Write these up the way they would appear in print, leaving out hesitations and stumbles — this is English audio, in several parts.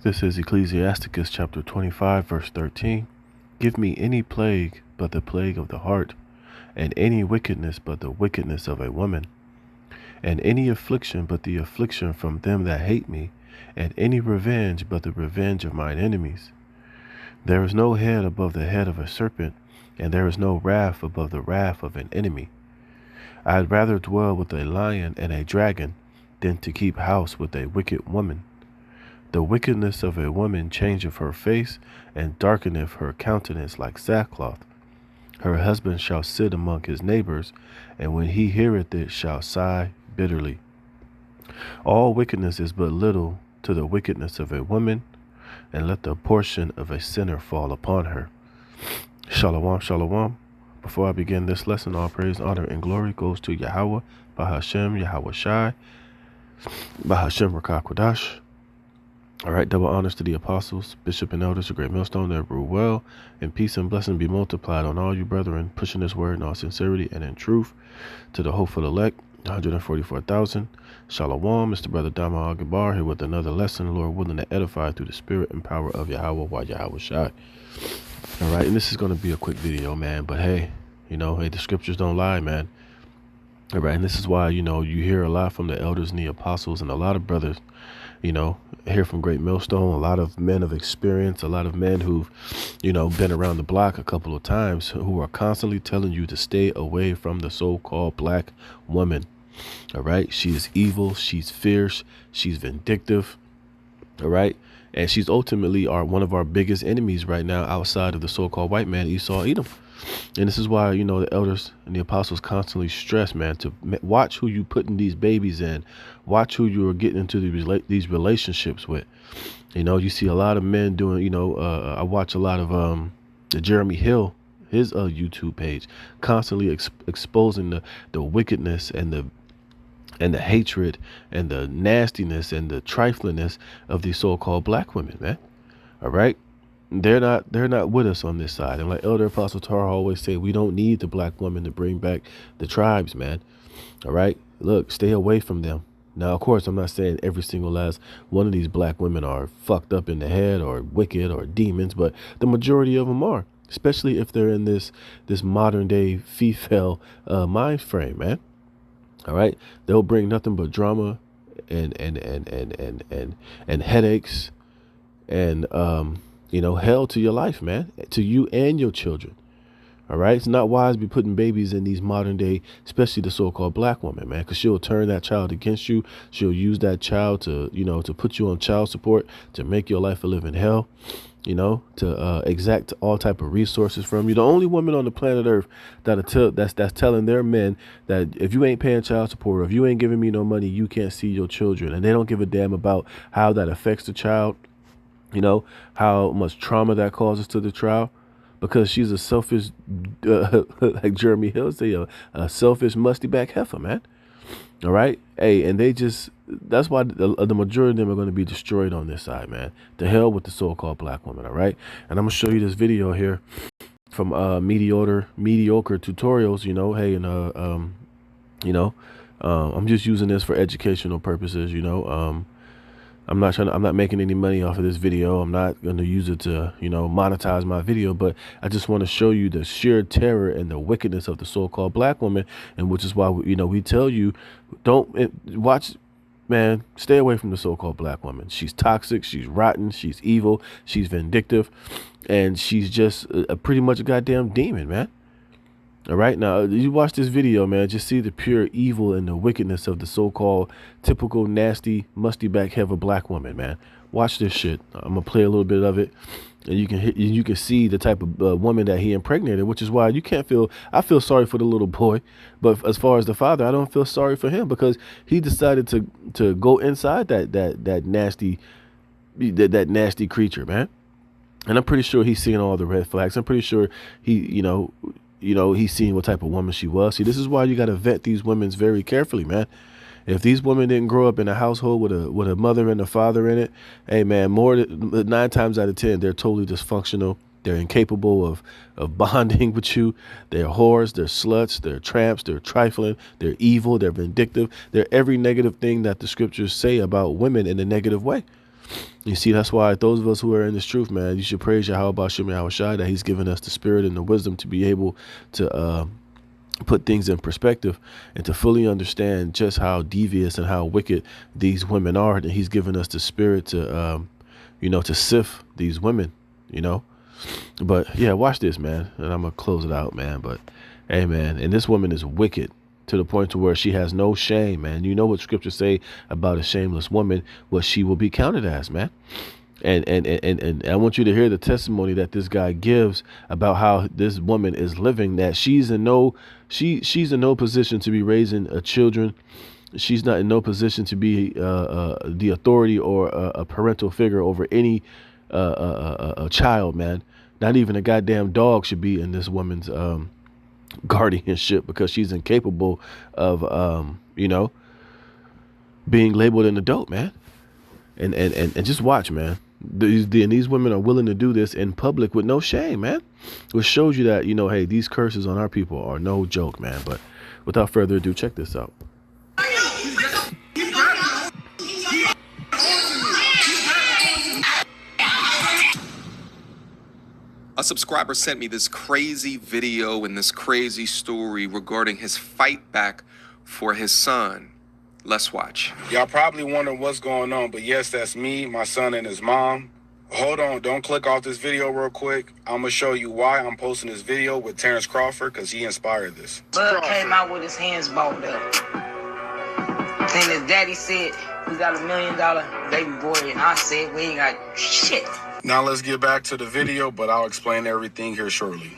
This is Ecclesiasticus chapter 25, verse 13. Give me any plague but the plague of the heart, and any wickedness but the wickedness of a woman, and any affliction but the affliction from them that hate me, and any revenge but the revenge of mine enemies. There is no head above the head of a serpent, and there is no wrath above the wrath of an enemy. I'd rather dwell with a lion and a dragon than to keep house with a wicked woman. The wickedness of a woman changeth her face, and darkeneth her countenance like sackcloth. Her husband shall sit among his neighbors, and when he heareth it shall sigh bitterly. All wickedness is but little to the wickedness of a woman, and let the portion of a sinner fall upon her. Shalom, shalom. Before I begin this lesson, all praise, honor, and glory goes to Yahweh, Bahashem, Yahweh Shai, Bahashem Rakah Kodash. All right, double honors to the apostles, bishop, and elders of Great Millstone that rule well, and peace and blessing be multiplied on all you brethren, pushing this word in all sincerity and in truth. To the hopeful elect, 144,000. Shalom, Mr. Brother Dama Agabar here with another lesson, Lord willing, to edify through the spirit and power of Yahweh, while Yahweh Shai. All right, and this is going to be a quick video, man, but hey, the scriptures don't lie, man. All right, and this is why, you hear a lot from the elders and the apostles, and a lot of brothers, hear from Great Millstone, a lot of men of experience, a lot of men who've, been around the block a couple of times, who are constantly telling you to stay away from the so-called black woman. All right. She is evil. She's fierce. She's vindictive. All right. And she's ultimately one of our biggest enemies right now outside of the so-called white man, Esau, Edom. And this is why, the elders and the apostles constantly stress, man, to watch who you putting these babies in. Watch who you are getting into these relationships with. You see a lot of men doing, I watch a lot of the Jeremy Hill, his YouTube page, constantly exposing the wickedness and the hatred and the nastiness and the triflingness of these so-called black women, man. All right. They're not with us on this side. And like Elder Apostle Tara always say, we don't need the black woman to bring back the tribes, man. All right. Look, stay away from them. Now, of course, I'm not saying every single last one of these black women are fucked up in the head or wicked or demons, but the majority of them are, especially if they're in this modern day female mind frame, man. All right. They'll bring nothing but drama and headaches and hell to your life, man, to you and your children. All right. It's not wise to be putting babies in these modern day, especially the so-called black woman, man, because she'll turn that child against you. She'll use that child to put you on child support, to make your life a living hell, to exact all type of resources from you. The only woman on the planet Earth that's telling their men that if you ain't paying child support, or if you ain't giving me no money, you can't see your children. And they don't give a damn about how that affects the child. How much trauma that causes to the child, because she's a selfish, like Jeremy Hill say, a selfish, musty back heifer, man. All right. Hey, and that's why the majority of them are going to be destroyed on this side, man. To hell with the so-called black woman. All right. And I'm going to show you this video here from mediocre tutorials, hey, and I'm just using this for educational purposes, I'm not making any money off of this video. I'm not going to use it to, monetize my video, but I just want to show you the sheer terror and the wickedness of the so-called black woman. And which is why, we tell you, watch, man, stay away from the so-called black woman. She's toxic. She's rotten. She's evil. She's vindictive. And she's just pretty much a goddamn demon, man. All right. Now, you watch this video, man, just see the pure evil and the wickedness of the so-called typical nasty, musty back heifer black woman, man. Watch this shit. I'm going to play a little bit of it, and you can see the type of woman that he impregnated, which is why I feel sorry for the little boy. But as far as the father, I don't feel sorry for him, because he decided to go inside that nasty creature, man. And I'm pretty sure he's seeing all the red flags. I'm pretty sure he's seeing what type of woman she was. See, this is why you got to vet these women very carefully, man. If these women didn't grow up in a household with a mother and a father in it, hey, man, 9 times out of 10, they're totally dysfunctional. They're incapable of bonding with you. They're whores, they're sluts, they're tramps, they're trifling, they're evil, they're vindictive. They're every negative thing that the scriptures say about women in a negative way. You see, that's why those of us who are in this truth, man, you should praise Yahweh Bashim Yahweh Shai that he's given us the spirit and the wisdom to be able to put things in perspective and to fully understand just how devious and how wicked these women are. And he's given us the spirit to, to sift these women, But yeah, watch this, man. And I'm going to close it out, man. But hey, man, and this woman is wicked to the point to where she has no shame, man. You know what scriptures say about a shameless woman, what she will be counted as, man. And I want you to hear the testimony that this guy gives about how this woman is living, that she's in no position to be raising children. She's not in no position to be the authority or a parental figure over any a child, man. Not even a goddamn dog should be in this woman's guardianship, because she's incapable of being labeled an adult, man. And just watch, man. These women are willing to do this in public with no shame, man. Which shows you that, hey, these curses on our people are no joke, man. But without further ado, check this out. A subscriber sent me this crazy video and this crazy story regarding his fight back for his son. Let's watch. Y'all probably wondering what's going on, but yes, that's me, my son, and his mom. Hold on, don't click off this video real quick. I'm gonna show you why I'm posting this video with Terrence Crawford, because he inspired this. Bud came out with his hands balled up. Then his daddy said, we got $1 million baby boy, and I said, we ain't got shit. Now let's get back to the video, but I'll explain everything here shortly.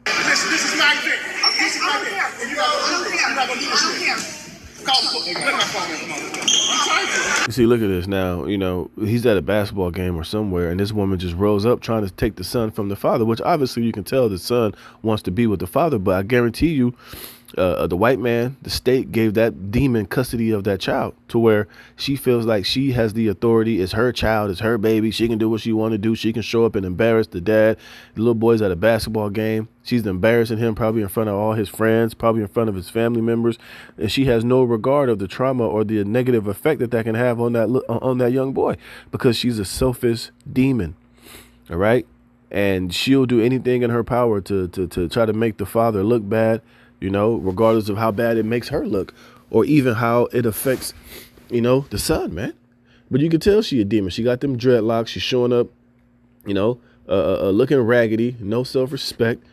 This is my thing. This is my thing. You're not gonna do this. You see, look at this now. He's at a basketball game or somewhere, and this woman just rose up trying to take the son from the father, which obviously you can tell the son wants to be with the father. But I guarantee you, the white man, the state, gave that demon custody of that child to where she feels like she has the authority. It's her child. It's her baby. She can do what she want to do. She can show up and embarrass the dad. The little boy's at a basketball game. She's embarrassing him probably in front of all his friends, probably in front of his family members. And she has no regard of the trauma or the negative effect that can have on that young boy, because she's a selfish demon. All right. And she'll do anything in her power to try to make the father look bad, regardless of how bad it makes her look, or even how it affects, the son, man. But you can tell she a demon. She got them dreadlocks. She's showing up, looking raggedy, no self-respect.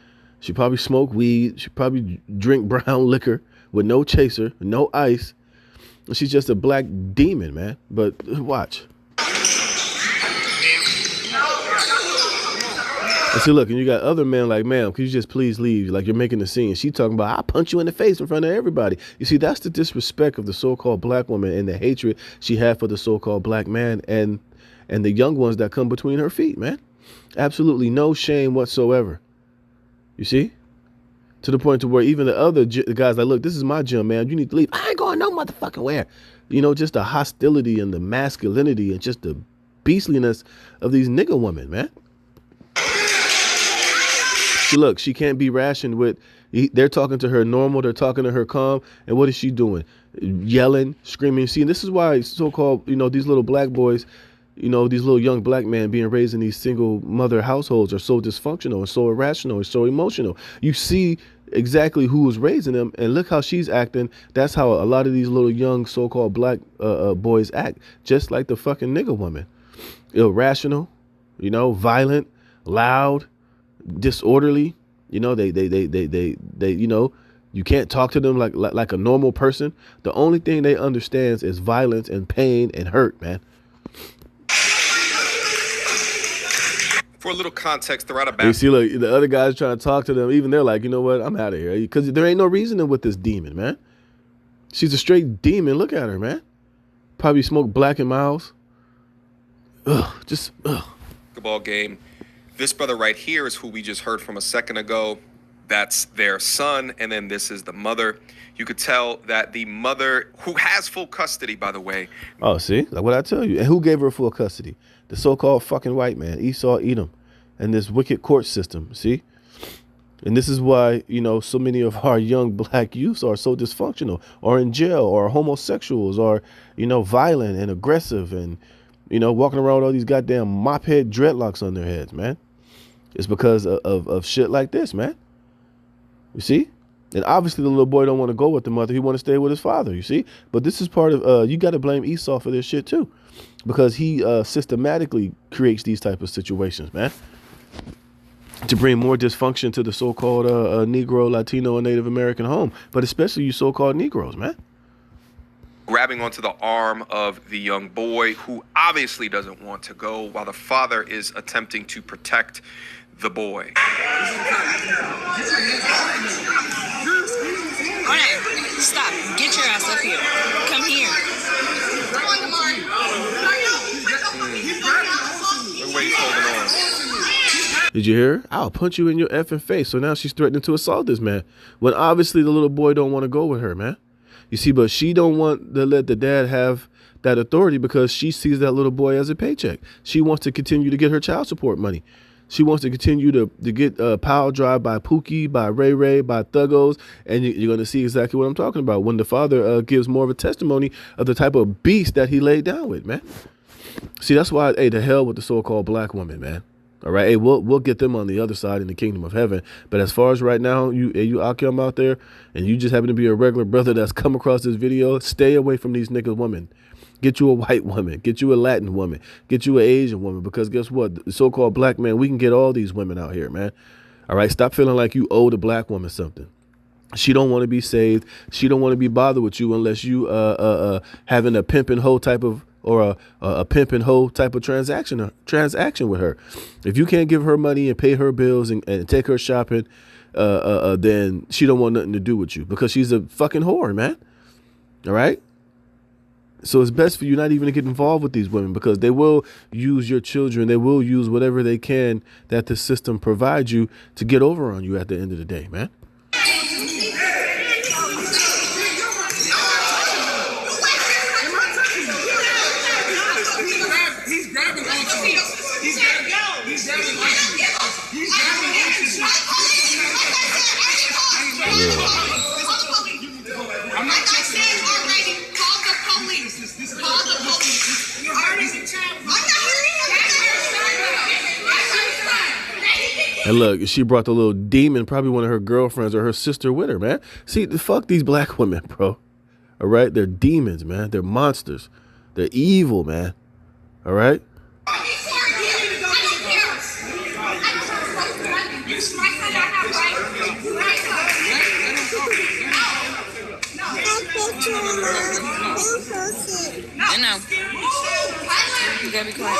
She probably smoke weed. She probably drink brown liquor with no chaser, no ice. She's just a black demon, man. But watch. And see, look, and you got other men like, ma'am, could you just please leave? Like, you're making a scene. She talking about, I'll punch you in the face in front of everybody. You see, that's the disrespect of the so-called black woman and the hatred she had for the so-called black man and the young ones that come between her feet, man. Absolutely no shame whatsoever. You see? To the point to where even the other guys like, look, this is my gym, man. You need to leave. I ain't going no motherfucking where. Just the hostility and the masculinity and just the beastliness of these nigga women, man. See, look, she can't be rationed with. They're talking to her normal. They're talking to her calm. And what is she doing? Yelling, screaming. See, and this is why so-called, these little black boys, these little young black men being raised in these single mother households are so dysfunctional and so irrational and so emotional. You see exactly who was raising them, and look how she's acting. That's how a lot of these little young so-called black boys act, just like the fucking nigga woman. Irrational, violent, loud, disorderly. They you can't talk to them like a normal person. The only thing they understand is violence and pain and hurt, man. For a little context, they're out of bounds. You see, look, the other guys trying to talk to them. Even they're like, you know what? I'm out of here, because there ain't no reasoning with this demon, man. She's a straight demon. Look at her, man. Probably smoked black and miles. Ugh. Basketball game. This brother right here is who we just heard from a second ago. That's their son, and then this is the mother. You could tell that the mother, who has full custody, by the way. Oh, see? Like what I tell you. And who gave her full custody? The so-called fucking white man, Esau, Edom, and this wicked court system, see? And this is why, so many of our young black youths are so dysfunctional, or in jail, or homosexuals, or, violent and aggressive and, You know, walking around with all these goddamn mop head dreadlocks on their heads, man. It's because of shit like this, man. You see? And obviously the little boy don't want to go with the mother. He want to stay with his father, you see? But this is part of, you got to blame Esau for this shit too. Because he systematically creates these type of situations, man. To bring more dysfunction to the so-called Negro, Latino, and Native American home. But especially you so-called Negroes, man. Grabbing onto the arm of the young boy, who obviously doesn't want to go, while the father is attempting to protect the boy. Alright, stop. Get your ass up here. Come here. Look where he's holding on. Did you hear her? I'll punch you in your effing face. So now she's threatening to assault this man. When obviously the little boy don't want to go with her, man. You see, but she don't want to let the dad have that authority because she sees that little boy as a paycheck. She wants to continue to get her child support money. She wants to continue to get power drive by Pookie, by Ray Ray, by Thuggos. And you're going to see exactly what I'm talking about when the father gives more of a testimony of the type of beast that he laid down with, man. See, that's why, hey, the hell with the so-called black woman, man. All right, hey, we'll get them on the other side in the kingdom of heaven. But as far as right now, you Akim out there, and you just happen to be a regular brother that's come across this video, stay away from these niggas women. Get you a white woman, get you a Latin woman, get you an Asian woman, because guess what? The so-called black man, we can get all these women out here, man. All right, stop feeling like you owe the black woman something. She don't want to be saved. She don't want to be bothered with you unless you having a pimp and hoe type of, or a pimp and hoe type of transaction with her. If you can't give her money and pay her bills and take her shopping, then she don't want nothing to do with you because she's a fucking whore, man. All right. So it's best for you not even to get involved with these women because they will use your children. They will use whatever they can that the system provides you to get over on you at the end of the day, man. And look, she brought the little demon, probably one of her girlfriends or her sister with her, man. See, fuck these black women, bro. All right? They're demons, man. They're monsters. They're evil, man. All right? No. You gotta be quiet.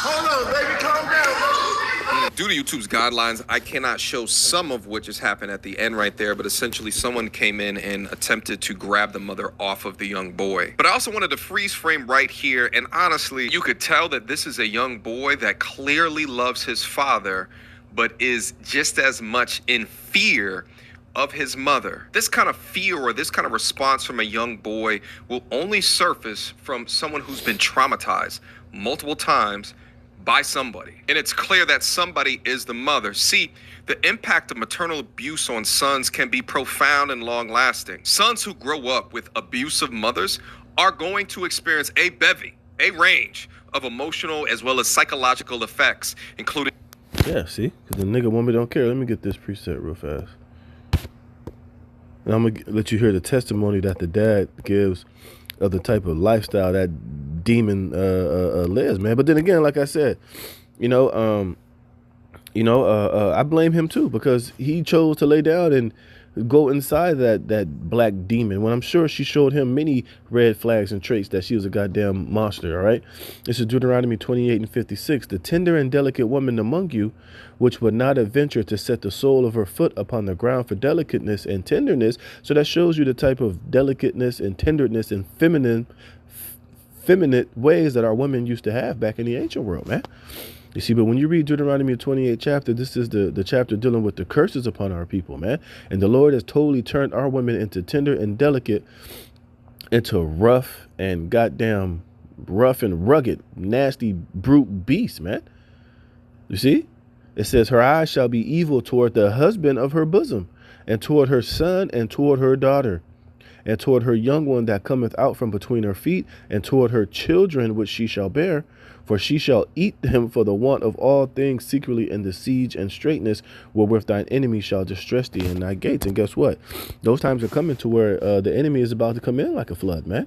Hold on, baby, calm down. Due to YouTube's guidelines, I cannot show some of what just happened at the end right there, but essentially someone came in and attempted to grab the mother off of the young boy. But I also wanted to freeze frame right here, and honestly, you could tell that this is a young boy that clearly loves his father, but is just as much in fear of his mother. This kind of fear or this kind of response from a young boy will only surface from someone who's been traumatized multiple times by somebody. And it's clear that somebody is the mother. See, the impact of maternal abuse on sons can be profound and long-lasting. Sons who grow up with abusive mothers are going to experience a range of emotional as well as psychological effects, including... Yeah, see? Because the nigga woman don't care. Let me get this preset real fast. And I'm going to let you hear the testimony that the dad gives of the type of lifestyle that demon lives, man. But then again, like I said, I blame him too because he chose to lay down and go inside that black demon when I'm sure she showed him many red flags and traits that she was a goddamn monster. All right. This is Deuteronomy 28:56. The tender and delicate woman among you, which would not have ventured to set the sole of her foot upon the ground for delicateness and tenderness. So that shows you the type of delicateness and tenderness and feminine ways that our women used to have back in the ancient world, man. You see, but when you read Deuteronomy 28 chapter, this is the chapter dealing with the curses upon our people, man. And the Lord has totally turned our women into tender and delicate, into rough and goddamn rough and rugged, nasty, brute beast, man. You see? It says, her eyes shall be evil toward the husband of her bosom, and toward her son, and toward her daughter, and toward her young one that cometh out from between her feet, and toward her children which she shall bear. For she shall eat them for the want of all things secretly in the siege and straitness, wherewith thine enemy shall distress thee in thy gates. And guess what? Those times are coming to where the enemy is about to come in like a flood, man.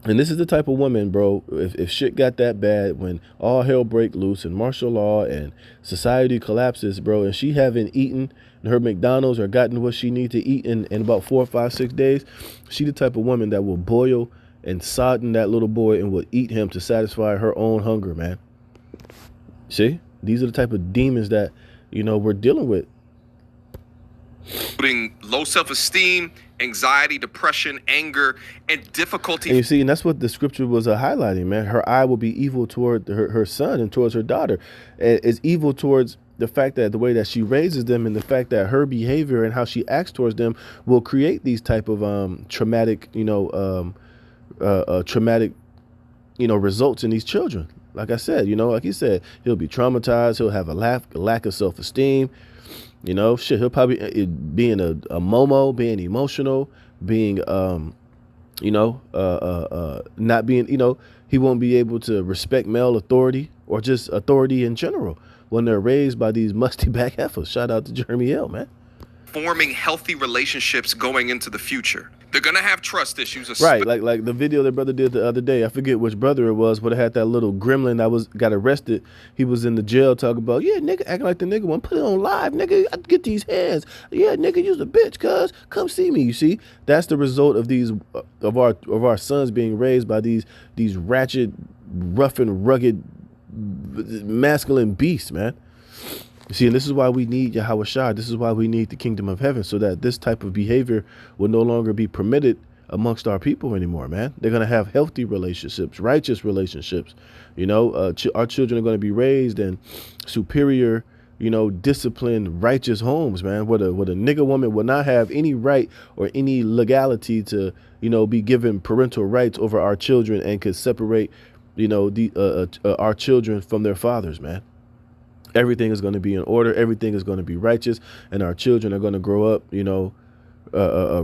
And this is the type of woman, bro, if shit got that bad, when all hell break loose and martial law and society collapses, bro, and she haven't eaten her McDonald's or gotten what she need to eat in about 4, 5, 6 days, she the type of woman that will boil and sodden that little boy and will eat him to satisfy her own hunger, man. See? These are the type of demons that, you know, we're dealing with. Putting low self-esteem, anxiety, depression, anger, and difficulty. And you see, and that's what the scripture was highlighting, man. Her eye will be evil toward her son and towards her daughter. It's evil towards the fact that the way that she raises them, and the fact that her behavior and how she acts towards them will create these type of traumatic, traumatic, results in these children. Like I said, like he said, he'll be traumatized. He'll have a lack of self-esteem. He'll probably being a momo, being emotional, being, not being, he won't be able to respect male authority or just authority in general when they're raised by these musty back heifers. Shout out to Jeremy L, man. Forming healthy relationships going into the future. They're going to have trust issues. Right, like the video that brother did the other day. I forget which brother it was, but it had that little gremlin that got arrested. He was in the jail talking about, yeah, nigga, acting like the nigga one. Put it on live, nigga. I get these hands. Yeah, nigga, you's a bitch, cuz. Come see me, you see? That's the result of these, of our sons being raised by these ratchet, rough and rugged, masculine beasts, man. You see, and this is why we need Yahweh Shai. This is why we need the kingdom of heaven, so that this type of behavior will no longer be permitted amongst our people anymore, man. They're going to have healthy relationships, righteous relationships. Our children are going to be raised in superior, disciplined, righteous homes, man, where the nigga woman will not have any right or any legality to, be given parental rights over our children and could separate, our children from their fathers, man. Everything is going to be in order. Everything is going to be righteous. And our children are going to grow up,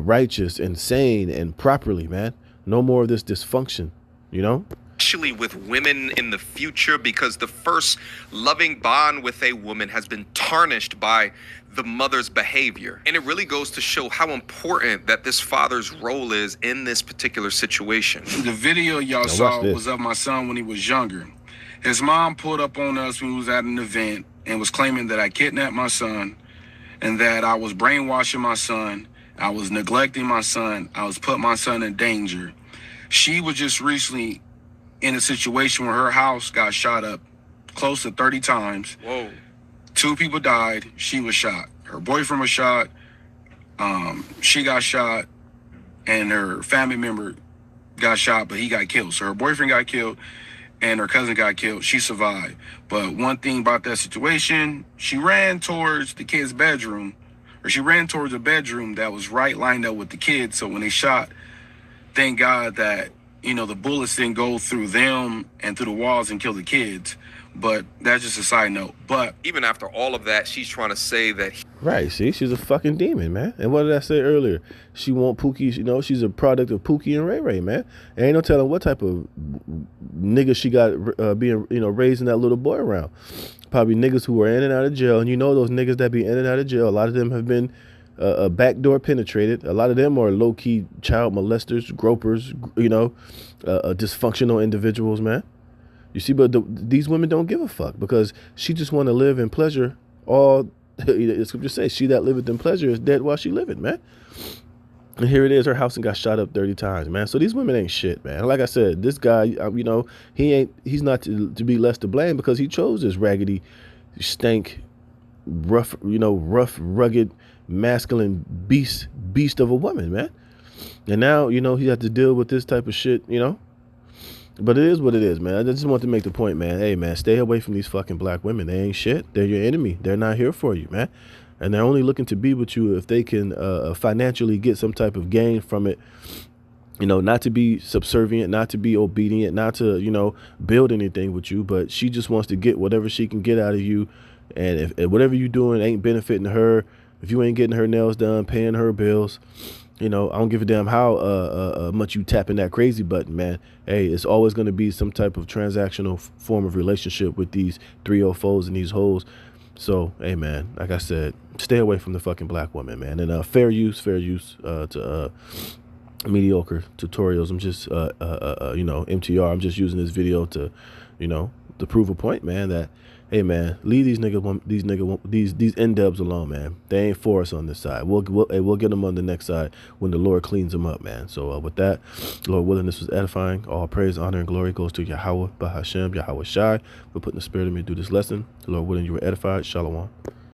righteous and sane and properly, man. No more of this dysfunction, Especially with women in the future, because the first loving bond with a woman has been tarnished by the mother's behavior. And it really goes to show how important that this father's role is in this particular situation. The video y'all saw was of my son when he was younger. His mom pulled up on us when we was at an event and was claiming that I kidnapped my son and that I was brainwashing my son. I was neglecting my son. I was putting my son in danger. She was just recently in a situation where her house got shot up close to 30 times. Whoa. 2 people died. She was shot. Her boyfriend was shot. She got shot. And her family member got shot, but he got killed. So her boyfriend got killed and her cousin got killed. She survived. But one thing about that situation, she ran towards the kid's bedroom, or she ran towards a bedroom that was right lined up with the kids. So when they shot, thank God that, the bullets didn't go through them and through the walls and kill the kids. But that's just a side note. But even after all of that, she's trying to say that right, see, she's a fucking demon, man. And what did I say earlier? She want Pookie, she's a product of Pookie and Ray Ray, man. And ain't no telling what type of nigga she got being, raising that little boy around. Probably niggas who are in and out of jail. And those niggas that be in and out of jail, a lot of them have been backdoor penetrated. A lot of them are low-key child molesters, gropers, dysfunctional individuals, man. You see, but these women don't give a fuck, because she just want to live in pleasure. All the scripture says, she that liveth in pleasure is dead while she liveth, man. And here it is, her house got shot up 30 times, man. So these women ain't shit, man. Like I said, this guy, he's not to be less to blame, because he chose this raggedy, stank, rough, rugged, masculine beast of a woman, man. And now, he has to deal with this type of shit, But it is what it is, man. I just want to make the point, man. Hey, man, stay away from these fucking black women. They ain't shit. They're your enemy. They're not here for you, man. And they're only looking to be with you if they can financially get some type of gain from it. you know, not to be subservient, not to be obedient, not to, you know, build anything with you, but she just wants to get whatever she can get out of you. And if whatever you doing ain't benefiting her, if you ain't getting her nails done, paying her bills, you know, I don't give a damn how much you tapping that crazy button, man. Hey, it's always going to be some type of transactional form of relationship with these 304s and these hoes. So, hey, man, like I said, stay away from the fucking black woman, man. And fair use to mediocre tutorials. I'm just you know, MTR. I'm just using this video to, you know, to prove a point, man, that hey, man, leave these N-dubs alone, man. They ain't for us on this side. We'll get them on the next side when the Lord cleans them up, man. So with that, Lord willing, this was edifying. All praise, honor, and glory goes to Yahweh, Bahashem, Yahweh Shai, for putting the spirit in me to do this lesson. Lord willing, you were edified. Shalom.